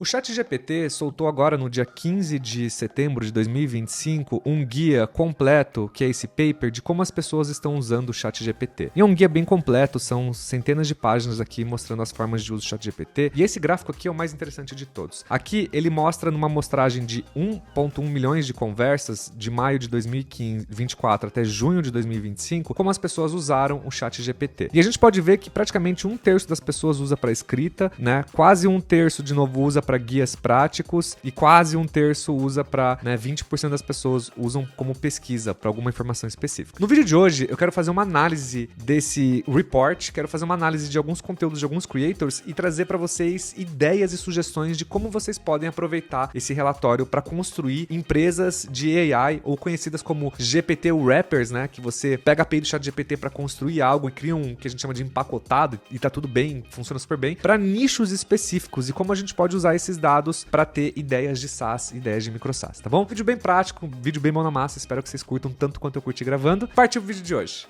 O ChatGPT soltou agora no dia 15 de setembro de 2025 um guia completo, que é esse paper, de como as pessoas estão usando o ChatGPT. E é um guia bem completo, são centenas de páginas aqui mostrando as formas de uso do ChatGPT. E esse gráfico aqui é o mais interessante de todos. Aqui ele mostra numa amostragem de 1,1 milhões de conversas de maio de 2024 até junho de 2025, como as pessoas usaram o ChatGPT. E a gente pode ver que praticamente 1/3 das pessoas usa para escrita, né? Quase 1/3 de novo usa para guias práticos e quase 1/3 usa para, 20% das pessoas usam como pesquisa para alguma informação específica. No vídeo de hoje eu quero fazer uma análise desse report, quero fazer uma análise de alguns conteúdos de alguns creators e trazer para vocês ideias e sugestões de como vocês podem aproveitar esse relatório para construir empresas de AI ou conhecidas como GPT wrappers, né, que você pega a API do ChatGPT para construir algo e cria um que a gente chama de empacotado e tá tudo bem, funciona super bem, para nichos específicos e como a gente pode usar esses dados para ter ideias de SaaS, ideias de micro SaaS, tá bom? Vídeo bem prático, vídeo bem mão na massa, espero que vocês curtam tanto quanto eu curti gravando. Partiu o vídeo de hoje.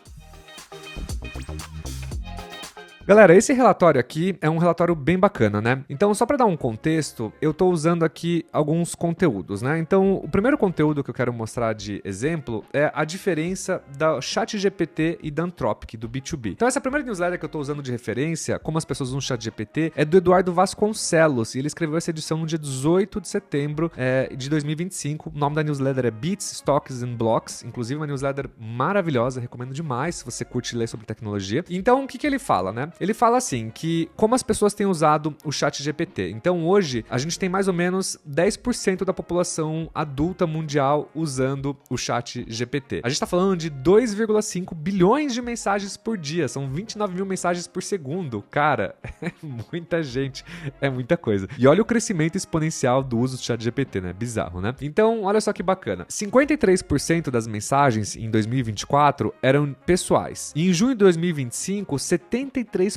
Galera, esse relatório aqui é um relatório bem bacana, né? Então, só para dar um contexto, eu tô usando aqui alguns conteúdos, né? Então, o primeiro conteúdo que eu quero mostrar de exemplo é a diferença da ChatGPT e da Anthropic, do B2B. Então, essa primeira newsletter que eu tô usando de referência, como as pessoas usam o ChatGPT, é do Eduardo Vasconcelos, e ele escreveu essa edição no dia 18 de setembro de 2025. O nome da newsletter é Bits, Stocks and Blocks, inclusive uma newsletter maravilhosa, recomendo demais se você curte ler sobre tecnologia. Então, o que ele fala, né? Ele fala assim, que como as pessoas têm usado o ChatGPT. Então hoje a gente tem mais ou menos 10% da população adulta mundial usando o ChatGPT. A gente tá falando de 2,5 bilhões de mensagens por dia, são 29 mil mensagens por segundo. Cara, é muita gente, é muita coisa. E olha o crescimento exponencial do uso do ChatGPT, né? Bizarro, né? Então, olha só que bacana. 53% das mensagens em 2024 eram pessoais. E em junho de 2025, 73%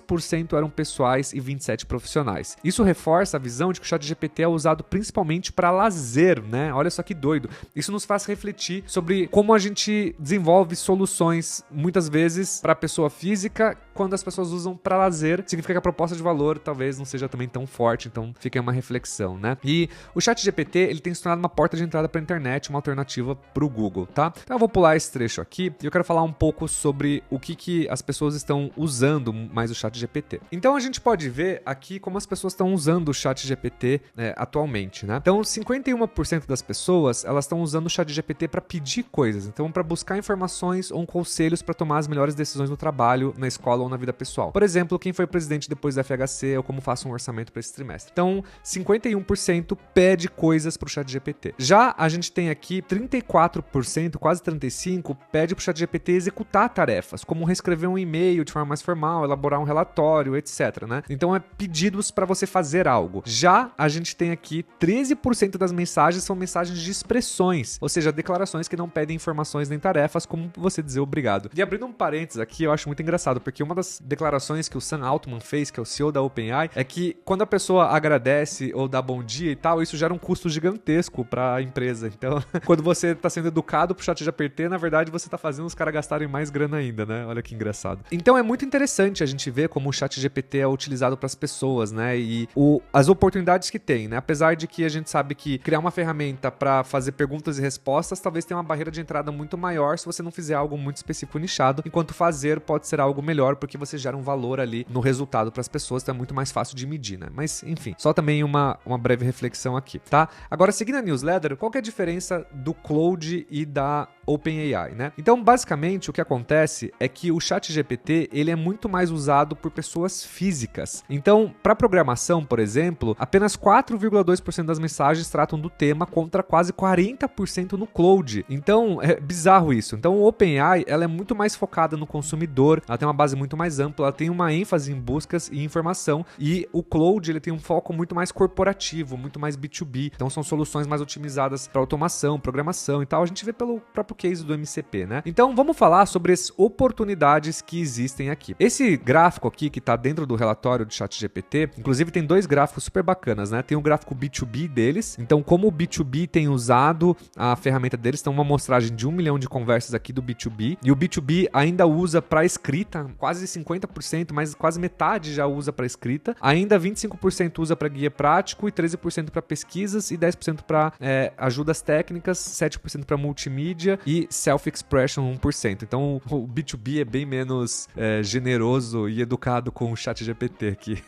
eram pessoais e 27% profissionais. Isso reforça a visão de que o ChatGPT é usado principalmente para lazer, né? Olha só que doido. Isso nos faz refletir sobre como a gente desenvolve soluções, muitas vezes, para a pessoa física, quando as pessoas usam para lazer. Significa que a proposta de valor talvez não seja também tão forte, então fica aí uma reflexão, né? E o ChatGPT, ele tem se tornado uma porta de entrada para a internet, uma alternativa para o Google, tá? Então eu vou pular esse trecho aqui e eu quero falar um pouco sobre o que as pessoas estão usando mais o ChatGPT. Então a gente pode ver aqui como as pessoas estão usando o ChatGPT atualmente, né? Então 51% das pessoas, elas estão usando o ChatGPT para pedir coisas, então para buscar informações ou conselhos para tomar as melhores decisões no trabalho, na escola ou na vida pessoal. Por exemplo, quem foi presidente depois da FHC ou como faço um orçamento para esse trimestre. Então 51% pede coisas para o ChatGPT. Já a gente tem aqui 34%, quase 35%, pede para o ChatGPT executar tarefas, como reescrever um e-mail de forma mais formal, elaborar um relatório, etc, né? Então é pedidos para você fazer algo. Já a gente tem aqui 13% das mensagens são mensagens de expressões, ou seja, declarações que não pedem informações nem tarefas, como você dizer obrigado. E abrindo um parênteses aqui, eu acho muito engraçado, porque uma das declarações que o Sam Altman fez, que é o CEO da OpenAI, é que quando a pessoa agradece ou dá bom dia e tal, isso gera um custo gigantesco para a empresa. Então, quando você está sendo educado pro ChatGPT, na verdade você está fazendo os caras gastarem mais grana ainda, né? Olha que engraçado. Então é muito interessante a gente ver como o ChatGPT é utilizado para as pessoas, né? E as oportunidades que tem, né? Apesar de que a gente sabe que criar uma ferramenta para fazer perguntas e respostas talvez tenha uma barreira de entrada muito maior se você não fizer algo muito específico e nichado, enquanto fazer pode ser algo melhor porque você gera um valor ali no resultado para as pessoas, então é muito mais fácil de medir, né? Mas, enfim, só também uma breve reflexão aqui, tá? Agora, seguindo a newsletter, qual que é a diferença do Claude e da OpenAI, né? Então, basicamente, o que acontece é que o ChatGPT, ele é muito mais usado por pessoas físicas. Então, para programação, por exemplo, apenas 4,2% das mensagens tratam do tema contra quase 40% no Claude. Então, é bizarro isso. Então, o OpenAI, ela é muito mais focada no consumidor, ela tem uma base muito mais ampla, ela tem uma ênfase em buscas e informação, e o Claude, ele tem um foco muito mais corporativo, muito mais B2B. Então, são soluções mais otimizadas para automação, programação e tal. A gente vê pelo próprio case do MCP, né? Então, vamos falar sobre as oportunidades que existem aqui. Esse gráfico aqui, que está dentro do relatório do ChatGPT, inclusive tem dois gráficos super bacanas, né? Tem o gráfico B2B deles, então como o B2B tem usado a ferramenta deles, então uma amostragem de 1 milhão de conversas aqui do B2B, e o B2B ainda usa para escrita, quase quase 50%, mas quase metade já usa para escrita. Ainda 25% usa para guia prático e 13% para pesquisas e 10% para ajudas técnicas, 7% para multimídia e self-expression 1%. Então o B2B é bem menos generoso e educado com o ChatGPT aqui.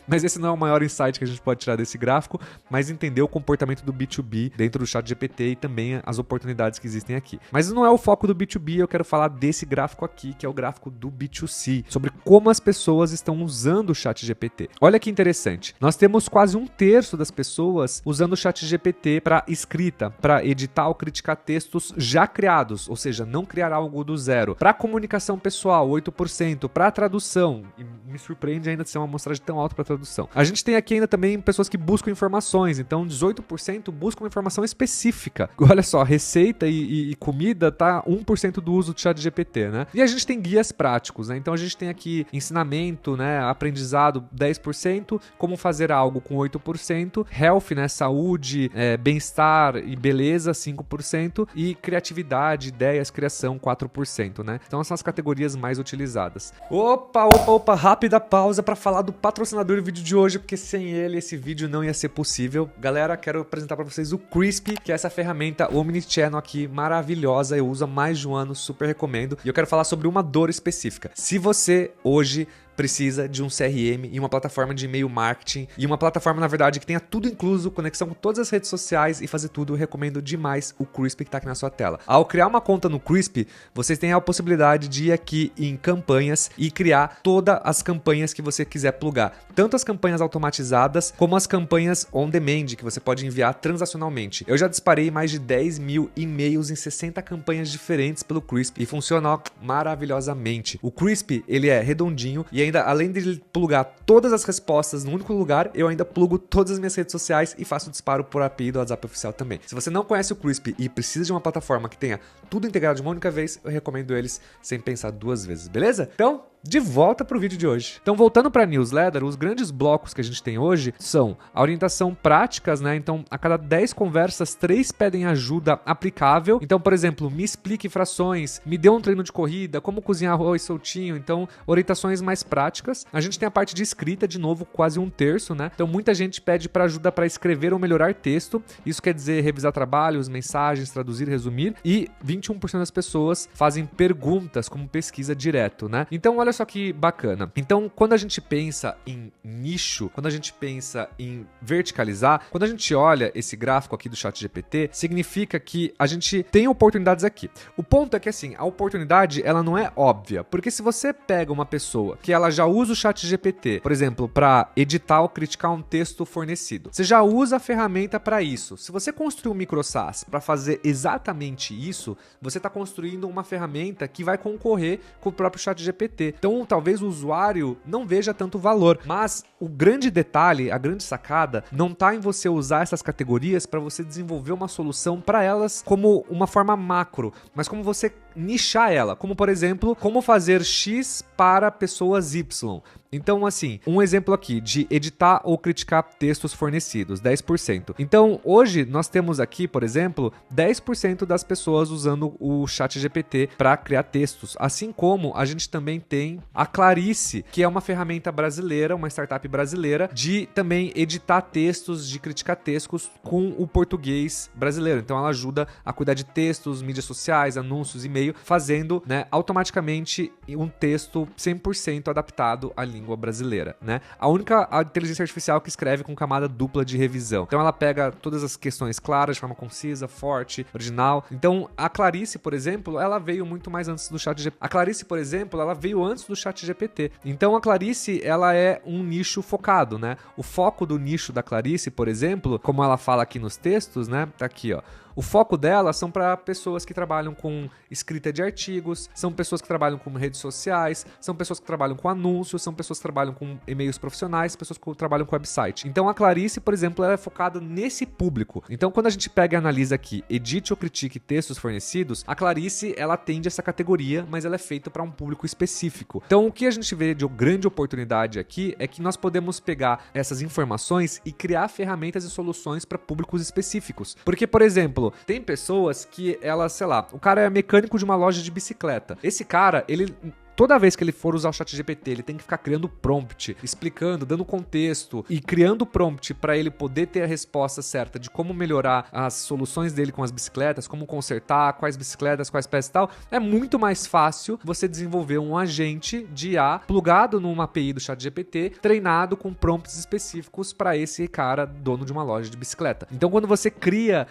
Mas esse não é o maior insight que a gente pode tirar desse gráfico, mas entender o comportamento do B2B dentro do ChatGPT e também as oportunidades que existem aqui. Mas não é o foco do B2B, eu quero falar desse gráfico aqui, que é o gráfico do B2C, sobre como as pessoas estão usando o ChatGPT. Olha que interessante, nós temos quase 1/3 das pessoas usando o ChatGPT para escrita, para editar ou criticar textos já criados, ou seja, não criar algo do zero. Para comunicação pessoal, 8%, para tradução, e me surpreende ainda de ser uma amostragem tão alta para tradução. A gente tem aqui ainda também pessoas que buscam informações, então 18% buscam informação específica. Olha só, receita e comida tá 1% do uso do ChatGPT, né? E a gente tem guias práticos, né? Então a gente tem aqui ensinamento, né, aprendizado 10%, como fazer algo com 8%, health, né, saúde, bem-estar e beleza 5% e criatividade, ideias, criação 4%, né? Então essas são as categorias mais utilizadas. Opa, rápida pausa para falar do patrocinador do vídeo de hoje, porque sem ele esse vídeo não ia ser possível. Galera, quero apresentar para vocês o Crispy, que é essa ferramenta omnichannel aqui maravilhosa, eu uso há mais de um ano, super recomendo. E eu quero falar sobre uma dor específica. Se você hoje precisa de um CRM e uma plataforma de e-mail marketing e uma plataforma, na verdade, que tenha tudo incluso, conexão com todas as redes sociais e fazer tudo, eu recomendo demais o Crispy que está aqui na sua tela. Ao criar uma conta no Crispy, vocês têm a possibilidade de ir aqui em campanhas e criar todas as campanhas que você quiser plugar. Tanto as campanhas automatizadas, como as campanhas on demand, que você pode enviar transacionalmente. Eu já disparei mais de 10 mil e-mails em 60 campanhas diferentes pelo Crispy e funciona maravilhosamente. O Crispy, ele é redondinho e ainda, além de ele plugar todas as respostas no único lugar, eu ainda plugo todas as minhas redes sociais e faço disparo por API do WhatsApp oficial também. Se você não conhece o Crispy e precisa de uma plataforma que tenha tudo integrado de uma única vez, eu recomendo eles sem pensar duas vezes, beleza? Então, de volta para o vídeo de hoje. Então, voltando para a newsletter, os grandes blocos que a gente tem hoje são a orientação práticas, né? Então, a cada 10 conversas, 3 pedem ajuda aplicável. Então, por exemplo, me explique frações, me dê um treino de corrida, como cozinhar arroz soltinho. Então, orientações mais práticas. A gente tem a parte de escrita, de novo, quase 1/3, né? Então, muita gente pede para ajuda para escrever ou melhorar texto. Isso quer dizer revisar trabalhos, mensagens, traduzir, resumir. E 21% das pessoas fazem perguntas, como pesquisa direto, né? Então, olha só que bacana. Então, quando a gente pensa em nicho, quando a gente pensa em verticalizar, quando a gente olha esse gráfico aqui do ChatGPT, significa que a gente tem oportunidades aqui. O ponto é que, assim, a oportunidade, ela não é óbvia, porque se você pega uma pessoa que ela já usa o ChatGPT, por exemplo, para editar ou criticar um texto fornecido, você já usa a ferramenta para isso. Se você construir um micro SaaS para fazer exatamente isso, você está construindo uma ferramenta que vai concorrer com o próprio ChatGPT. Então, talvez o usuário não veja tanto valor, mas o grande detalhe, a grande sacada, não está em você usar essas categorias para você desenvolver uma solução para elas como uma forma macro, mas como você nichar ela, como por exemplo, como fazer X para pessoas Y. Então, assim, um exemplo aqui de editar ou criticar textos fornecidos, 10%. Então, hoje nós temos aqui, por exemplo, 10% das pessoas usando o ChatGPT para criar textos, assim como a gente também tem a Clarice, que é uma ferramenta brasileira, uma startup brasileira, de também editar textos, de criticar textos com o português brasileiro. Então, ela ajuda a cuidar de textos, mídias sociais, anúncios, e-mail, fazendo, né, automaticamente um texto 100% adaptado à língua brasileira, né? A única inteligência artificial que escreve com camada dupla de revisão. Então ela pega todas as questões claras, de forma concisa, forte, original. Então a Clarice, por exemplo, ela veio muito mais antes do ChatGPT. A Clarice, por exemplo, ela veio antes do ChatGPT. Então a Clarice, ela é um nicho focado, né? O foco do nicho da Clarice, por exemplo, como ela fala aqui nos textos, né? Tá aqui, ó. O foco dela são para pessoas que trabalham com escrita de artigos, são pessoas que trabalham com redes sociais, são pessoas que trabalham com anúncios, são pessoas que trabalham com e-mails profissionais, pessoas que trabalham com website. Então a Clarice, por exemplo, ela é focada nesse público. Então quando a gente pega e analisa aqui, edite ou critique textos fornecidos, a Clarice, ela atende essa categoria, mas ela é feita para um público específico. Então o que a gente vê de grande oportunidade aqui é que nós podemos pegar essas informações e criar ferramentas e soluções para públicos específicos. Porque, por exemplo, tem pessoas que elas, sei lá, o cara é mecânico de uma loja de bicicleta. Esse cara, ele toda vez que ele for usar o ChatGPT, ele tem que ficar criando prompt, explicando, dando contexto e criando prompt para ele poder ter a resposta certa de como melhorar as soluções dele com as bicicletas, como consertar, quais bicicletas, quais peças e tal, é muito mais fácil você desenvolver um agente de IA plugado numa API do ChatGPT, treinado com prompts específicos para esse cara, dono de uma loja de bicicleta. Então, quando você cria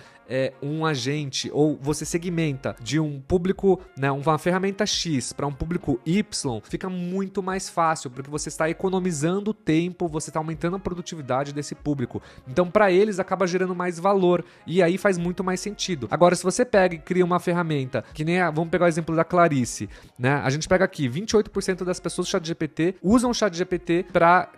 um agente ou você segmenta de um público, né, uma ferramenta X para um público Y, fica muito mais fácil, porque você está economizando tempo, você está aumentando a produtividade desse público. Então, para eles, acaba gerando mais valor e aí faz muito mais sentido. Agora, se você pega e cria uma ferramenta, que nem vamos pegar o exemplo da Clarice, né? A gente pega aqui, 28% das pessoas do ChatGPT usam o ChatGPT para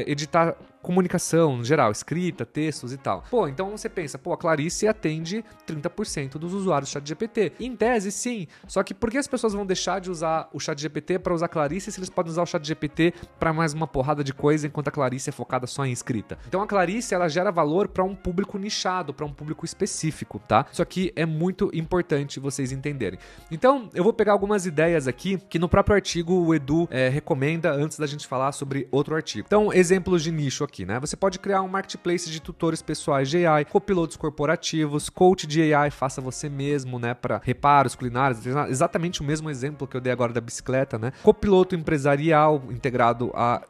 editar comunicação, no geral, escrita, textos e tal. Pô, então você pensa, a Clarice atende 30% dos usuários do ChatGPT. Em tese, sim. Só que por que as pessoas vão deixar de usar o ChatGPT para usar a Clarice se eles podem usar o ChatGPT para mais uma porrada de coisa, enquanto a Clarice é focada só em escrita? Então a Clarice, ela gera valor para um público nichado, para um público específico, tá? Isso aqui é muito importante vocês entenderem. Então, eu vou pegar algumas ideias aqui que no próprio artigo o Edu recomenda antes da gente falar sobre outro artigo. Então, exemplos de nicho aqui, né? Você pode criar um marketplace de tutores pessoais de AI, copilotos corporativos, coach de AI, faça você mesmo, né? Para reparos culinários, exatamente o mesmo exemplo que eu dei agora da bicicleta, né? Copiloto empresarial integrado a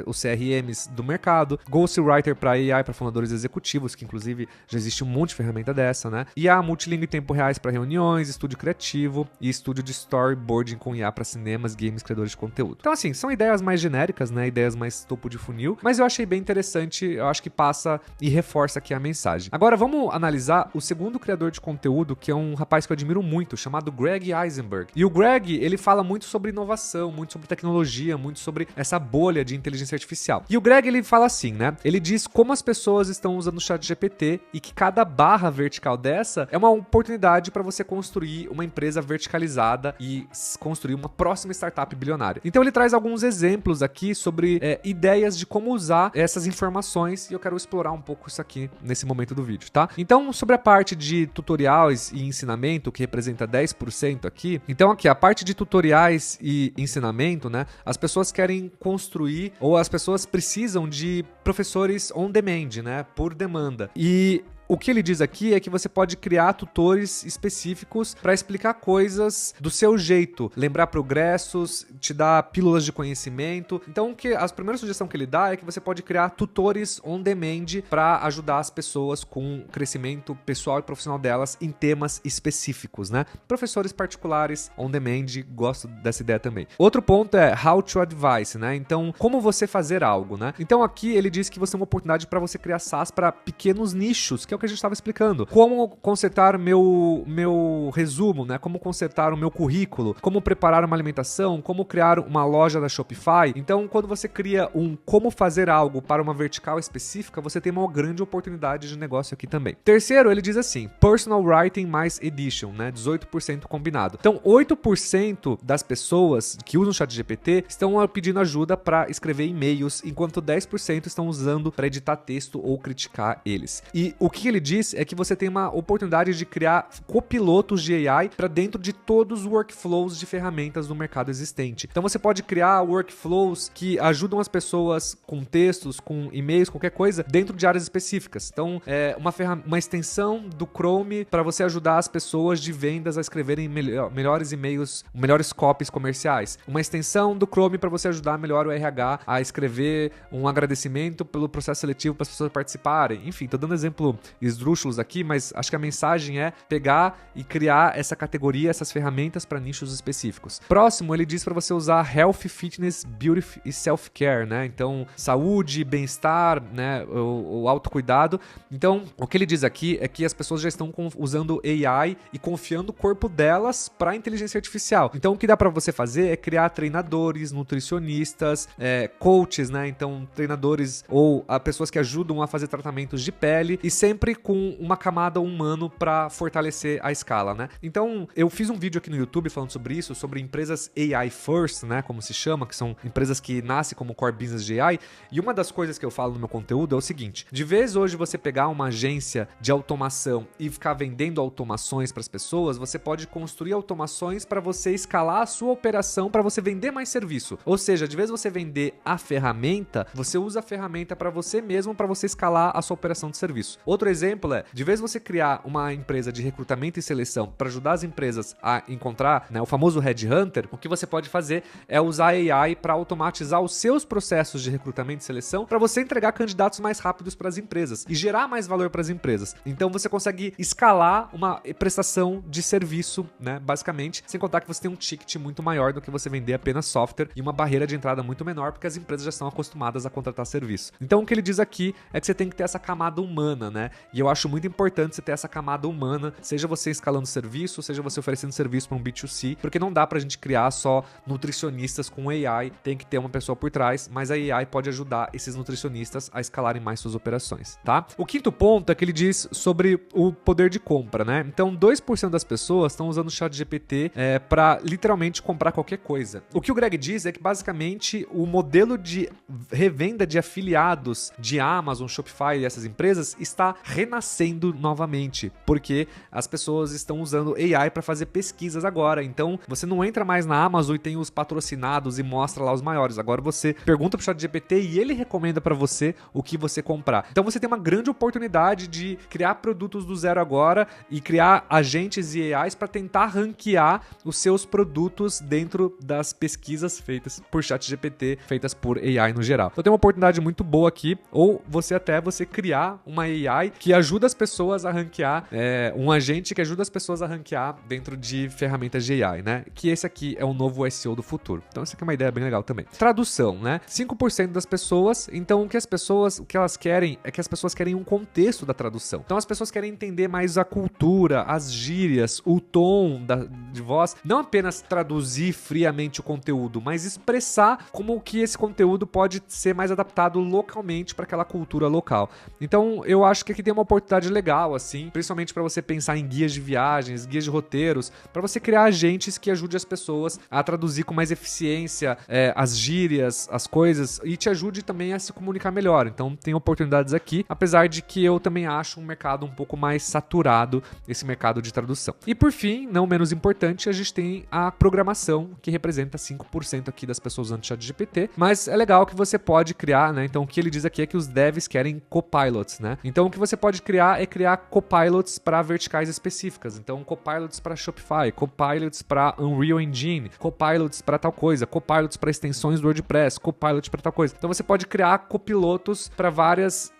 os CRMs do mercado, Ghostwriter para AI, para fundadores executivos, que inclusive já existe um monte de ferramenta dessa, né? IA multilingue em tempo reais para reuniões, estúdio criativo e estúdio de storyboarding com IA para cinemas, games, criadores de conteúdo. Então, assim, são ideias mais genéricas, né? Ideias mais topo de funil, mas eu achei bem interessante, eu acho que passa e reforça aqui a mensagem. Agora vamos analisar o segundo criador de conteúdo, que é um rapaz que eu admiro muito, chamado Greg Eisenberg. E o Greg, ele fala muito sobre inovação, muito sobre tecnologia, muito sobre essa bolha de inteligência artificial. E o Greg, ele fala assim, né? Ele diz como as pessoas estão usando o ChatGPT e que cada barra vertical dessa é uma oportunidade para você construir uma empresa verticalizada e construir uma próxima startup bilionária. Então ele traz alguns exemplos aqui sobre ideias de como usar essas informações e eu quero explorar um pouco isso aqui nesse momento do vídeo, tá? Então, sobre a parte de tutoriais e ensinamento, que representa 10% aqui, então aqui, a parte de tutoriais e ensinamento, né? As pessoas querem construir, ou as pessoas precisam de professores on demand, né? Por demanda. E o que ele diz aqui é que você pode criar tutores específicos para explicar coisas do seu jeito, lembrar progressos, te dar pílulas de conhecimento. Então, a primeira sugestão que ele dá é que você pode criar tutores on demand para ajudar as pessoas com o crescimento pessoal e profissional delas em temas específicos, né? Professores particulares on demand, gosto dessa ideia também. Outro ponto é how to advise, né? Então, como você fazer algo, né? Então, aqui ele diz que você tem uma oportunidade para você criar SaaS para pequenos nichos, que é o que a gente estava explicando. Como consertar meu resumo, né? Como consertar o meu currículo, como preparar uma alimentação, como criar uma loja da Shopify. Então, quando você cria como fazer algo para uma vertical específica, você tem uma grande oportunidade de negócio aqui também. Terceiro, ele diz assim, personal writing mais edition, né? 18% combinado. Então, 8% das pessoas que usam o ChatGPT estão pedindo ajuda para escrever e-mails, enquanto 10% estão usando para editar texto ou criticar eles. E o que ele diz é que você tem uma oportunidade de criar copilotos de AI para dentro de todos os workflows de ferramentas do mercado existente. Então você pode criar workflows que ajudam as pessoas com textos, com e-mails, qualquer coisa, dentro de áreas específicas. Então é uma extensão do Chrome para você ajudar as pessoas de vendas a escreverem melhores e-mails, melhores copies comerciais. Uma extensão do Chrome para você ajudar melhor o RH a escrever um agradecimento pelo processo seletivo para as pessoas participarem. Enfim, tô dando exemplo esdrúxulos aqui, mas acho que a mensagem é pegar e criar essa categoria, essas ferramentas para nichos específicos. Próximo, ele diz para você usar Health, Fitness, Beauty e Self-Care, né? Então, saúde, bem-estar, né? O autocuidado. Então, o que ele diz aqui é que as pessoas já estão usando AI e confiando o corpo delas para inteligência artificial. Então, o que dá para você fazer é criar treinadores, nutricionistas, coaches, né? Então, treinadores ou pessoas que ajudam a fazer tratamentos de pele e sempre sempre com uma camada humano para fortalecer a escala, né? Então, eu fiz um vídeo aqui no YouTube falando sobre isso, sobre empresas AI first, né, como se chama, que são empresas que nascem como core business de AI, e uma das coisas que eu falo no meu conteúdo é o seguinte: de vez hoje você pegar uma agência de automação e ficar vendendo automações para as pessoas, você pode construir automações para você escalar a sua operação, para você vender mais serviço. Ou seja, de vez você vender a ferramenta, você usa a ferramenta para você mesmo, para você escalar a sua operação de serviço. Outro exemplo é, de vez você criar uma empresa de recrutamento e seleção para ajudar as empresas a encontrar, né, o famoso headhunter, o que você pode fazer é usar AI para automatizar os seus processos de recrutamento e seleção para você entregar candidatos mais rápidos para as empresas e gerar mais valor para as empresas. Então você consegue escalar uma prestação de serviço, né, basicamente, sem contar que você tem um ticket muito maior do que você vender apenas software e uma barreira de entrada muito menor, porque as empresas já estão acostumadas a contratar serviço. Então o que ele diz aqui é que você tem que ter essa camada humana, né? E eu acho muito importante você ter essa camada humana, seja você escalando serviço, seja você oferecendo serviço para um B2C, porque não dá pra gente criar só nutricionistas com AI, tem que ter uma pessoa por trás, mas a AI pode ajudar esses nutricionistas a escalarem mais suas operações, tá? O quinto ponto é que ele diz sobre o poder de compra, né? Então 2% das pessoas estão usando o ChatGPT para literalmente comprar qualquer coisa. O que o Greg diz é que basicamente o modelo de revenda de afiliados de Amazon, Shopify e essas empresas está renascendo novamente, porque as pessoas estão usando AI para fazer pesquisas agora. Então você não entra mais na Amazon e tem os patrocinados e mostra lá os maiores. Agora você pergunta pro ChatGPT e ele recomenda para você o que você comprar. Então você tem uma grande oportunidade de criar produtos do zero agora e criar agentes e AIs para tentar ranquear os seus produtos dentro das pesquisas feitas por ChatGPT, feitas por AI no geral. Então tem uma oportunidade muito boa aqui, ou você criar uma AI que ajuda as pessoas a ranquear, um agente que ajuda as pessoas a ranquear dentro de ferramentas de AI, né? Que esse aqui é o novo SEO do futuro. Então essa aqui é uma ideia bem legal também. Tradução, né? 5% das pessoas, então o que elas querem é que as pessoas querem um contexto da tradução. Então as pessoas querem entender mais a cultura, as gírias, o tom de voz, não apenas traduzir friamente o conteúdo, mas expressar como que esse conteúdo pode ser mais adaptado localmente para aquela cultura local. Então eu acho que aqui tem uma oportunidade legal, assim, principalmente para você pensar em guias de viagens, guias de roteiros, para você criar agentes que ajudem as pessoas a traduzir com mais eficiência as gírias, as coisas, e te ajude também a se comunicar melhor. Então tem oportunidades aqui, apesar de que eu também acho um mercado um pouco mais saturado, esse mercado de tradução. E por fim, não menos importante, a gente tem a programação, que representa 5% aqui das pessoas usando o ChatGPT, mas é legal que você pode criar, né? Então o que ele diz aqui é que os devs querem copilots, né? Então o que você pode criar é criar copilots para verticais específicas. Então copilots para Shopify, copilots para Unreal Engine, copilots para tal coisa, copilots para extensões do WordPress, copilot para tal coisa. Então você pode criar copilotos para várias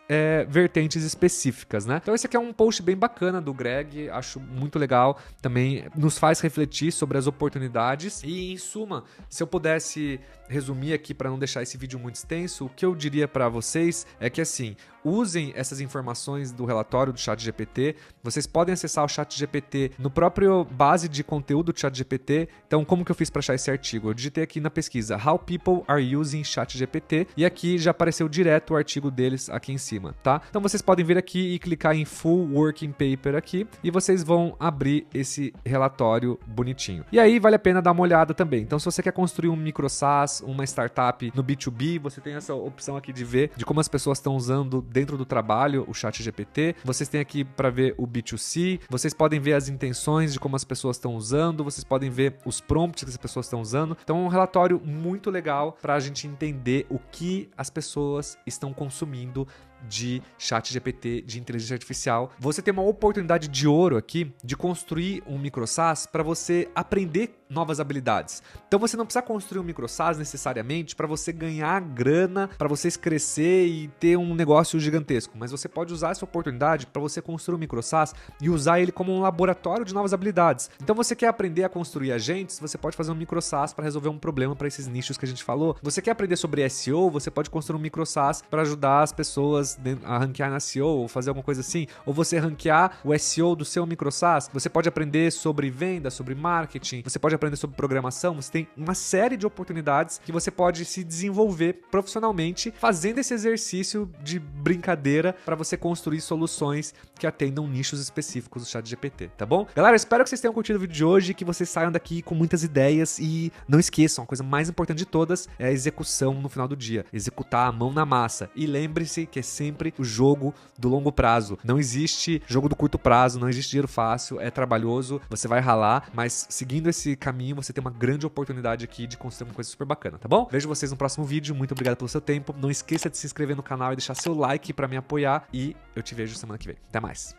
vertentes específicas, né? Então esse aqui é um post bem bacana do Greg, acho muito legal, também nos faz refletir sobre as oportunidades e, em suma, se eu pudesse resumir aqui para não deixar esse vídeo muito extenso, o que eu diria para vocês é que, assim, usem essas informações do relatório do ChatGPT, vocês podem acessar o ChatGPT no próprio base de conteúdo do ChatGPT. Então, como que eu fiz para achar esse artigo? Eu digitei aqui na pesquisa How People Are Using ChatGPT e aqui já apareceu direto o artigo deles aqui em cima, tá? Então vocês podem vir aqui e clicar em Full Working Paper aqui e vocês vão abrir esse relatório bonitinho. E aí vale a pena dar uma olhada também. Então se você quer construir um micro SaaS, uma startup no B2B, você tem essa opção aqui de ver de como as pessoas estão usando dentro do trabalho o ChatGPT. Vocês têm aqui para ver o B2C, vocês podem ver as intenções de como as pessoas estão usando, vocês podem ver os prompts que as pessoas estão usando. Então é um relatório muito legal para a gente entender o que as pessoas estão consumindo de ChatGPT, de inteligência artificial. Você tem uma oportunidade de ouro aqui de construir um micro SaaS para você aprender novas habilidades. Então você não precisa construir um micro SaaS necessariamente para você ganhar grana, para vocês crescer e ter um negócio gigantesco, mas você pode usar essa oportunidade para você construir um micro SaaS e usar ele como um laboratório de novas habilidades. Então você quer aprender a construir agentes, você pode fazer um micro SaaS para resolver um problema para esses nichos que a gente falou. Você quer aprender sobre SEO, você pode construir um micro SaaS para ajudar as pessoas pessoas a ranquear na SEO ou fazer alguma coisa assim, ou você ranquear o SEO do seu micro SaaS, você pode aprender sobre venda, sobre marketing, você pode aprender sobre programação, você tem uma série de oportunidades que você pode se desenvolver profissionalmente fazendo esse exercício de brincadeira para você construir soluções que atendam nichos específicos do ChatGPT, tá bom? Galera, espero que vocês tenham curtido o vídeo de hoje, que vocês saiam daqui com muitas ideias e não esqueçam, a coisa mais importante de todas é a execução no final do dia, executar a mão na massa. E lembre-se que é sempre o jogo do longo prazo. Não existe jogo do curto prazo, não existe dinheiro fácil, é trabalhoso, você vai ralar, mas seguindo esse caminho você tem uma grande oportunidade aqui de construir uma coisa super bacana, tá bom? Vejo vocês no próximo vídeo, muito obrigado pelo seu tempo, não esqueça de se inscrever no canal e deixar seu like pra me apoiar e eu te vejo semana que vem. Até mais!